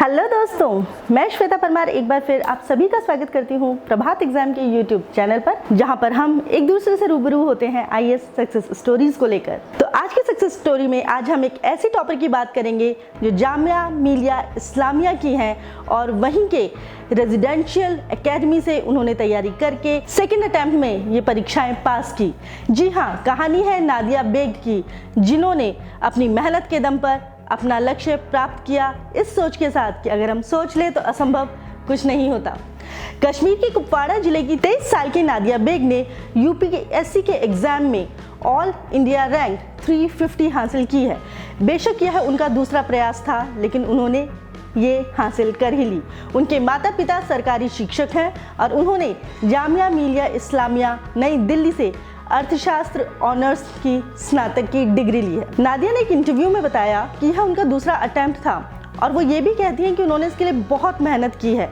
Hello दोस्तों, मैं श्वेता परमार एक बार फिर आप सभी का स्वागत करती हूँ प्रभात एग्जाम के यूट्यूब चैनल पर, जहाँ पर हम एक दूसरे से रूबरू होते हैं आईएएस सक्सेस स्टोरीज को लेकर। तो आज की सक्सेस स्टोरी में आज हम एक ऐसी टॉपर की बात करेंगे जो जामिया मिलिया इस्लामिया की हैं और वहीं के रेजिडेंशियल एकेडमी से उन्होंने तैयारी करके सेकेंड अटेम्प्ट में ये परीक्षाएं पास की। जी हाँ, कहानी है नादिया बेग की, जिन्होंने अपनी मेहनत के दम पर अपना लक्ष्य प्राप्त किया, इस सोच के साथ कि अगर हम सोच ले तो असंभव कुछ नहीं होता। कश्मीर के कुपवाड़ा जिले की 23 साल की नादिया बेग ने यूपीएससी के एग्जाम में ऑल इंडिया रैंक 350 हासिल की है। बेशक यह उनका दूसरा प्रयास था, लेकिन उन्होंने ये हासिल कर ही ली। उनके माता पिता सरकारी शिक्षक हैं और उन्होंने जामिया मिलिया इस्लामिया नई दिल्ली से अर्थशास्त्र ऑनर्स की स्नातक की डिग्री ली है। नादिया ने एक इंटरव्यू में बताया कि यह उनका दूसरा अटेम्प्ट था और वो ये भी कहती हैं कि उन्होंने इसके लिए बहुत मेहनत की है।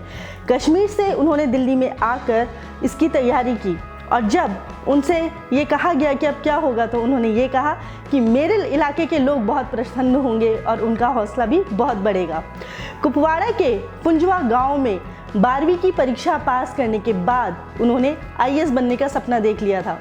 कश्मीर से उन्होंने दिल्ली में आकर इसकी तैयारी की और जब उनसे ये कहा गया कि अब क्या होगा, तो उन्होंने ये कहा कि मेरे इलाके के लोग बहुत प्रसन्न होंगे और उनका हौसला भी बहुत बढ़ेगा। कुपवाड़ा के पुंजवा गाँव में 12वीं की परीक्षा पास करने के बाद उन्होंने आईएएस बनने का सपना देख लिया था।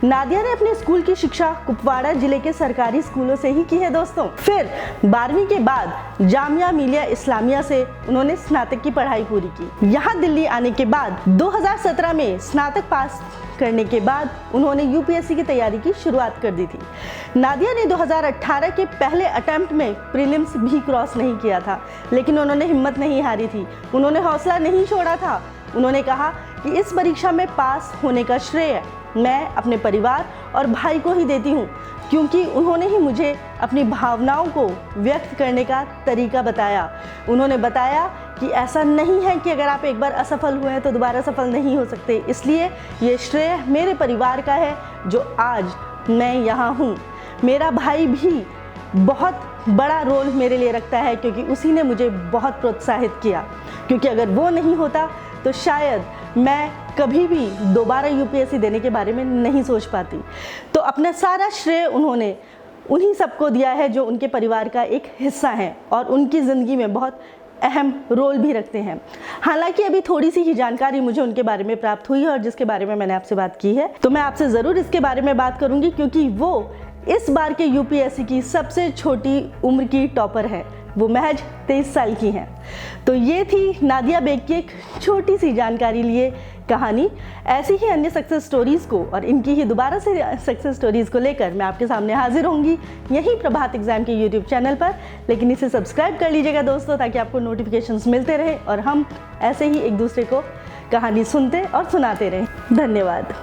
नादिया ने अपने स्कूल की शिक्षा कुपवाड़ा जिले के सरकारी स्कूलों से ही की है दोस्तों। फिर 12वीं के बाद जामिया मिलिया इस्लामिया से उन्होंने स्नातक की पढ़ाई पूरी की। यहाँ दिल्ली आने के बाद 2017 में स्नातक पास करने के बाद उन्होंने यूपीएससी की तैयारी की शुरुआत कर दी थी। नादिया ने 2018 के पहले अटेम्प्ट में प्रीलिम्स भी क्रॉस नहीं किया था, लेकिन उन्होंने हिम्मत नहीं हारी थी, उन्होंने हौसला नहीं छोड़ा था। उन्होंने कहा कि इस परीक्षा में पास होने का श्रेय मैं अपने परिवार और भाई को ही देती हूँ, क्योंकि उन्होंने ही मुझे अपनी भावनाओं को व्यक्त करने का तरीका बताया। उन्होंने बताया कि ऐसा नहीं है कि अगर आप एक बार असफल हुए हैं तो दोबारा सफल नहीं हो सकते, इसलिए ये श्रेय मेरे परिवार का है जो आज मैं यहाँ हूँ। मेरा भाई भी बहुत बड़ा रोल मेरे लिए रखता है, क्योंकि उसी ने मुझे बहुत प्रोत्साहित किया, क्योंकि अगर वो नहीं होता तो शायद मैं कभी भी दोबारा यूपीएससी देने के बारे में नहीं सोच पाती। तो अपना सारा श्रेय उन्होंने उन्हीं सबको दिया है जो उनके परिवार का एक हिस्सा है और उनकी ज़िंदगी में बहुत अहम रोल भी रखते हैं। हालांकि अभी थोड़ी सी ही जानकारी मुझे उनके बारे में प्राप्त हुई है और जिसके बारे में मैंने आपसे बात की है, तो मैं आपसे ज़रूर इसके बारे में बात करूँगी, क्योंकि वो इस बार के यूपीएससी की सबसे छोटी उम्र की टॉपर है। वो महज 23 साल की हैं। तो ये थी नादिया बेग की एक छोटी सी जानकारी लिए कहानी। ऐसी ही अन्य सक्सेस स्टोरीज़ को और इनकी ही दोबारा से सक्सेस स्टोरीज़ को लेकर मैं आपके सामने हाजिर होंगी यहीं प्रभात एग्जाम के यूट्यूब चैनल पर। लेकिन इसे सब्सक्राइब कर लीजिएगा दोस्तों, ताकि आपको नोटिफिकेशंस मिलते रहे और हम ऐसे ही एक दूसरे को कहानी सुनते और सुनाते रहें। धन्यवाद।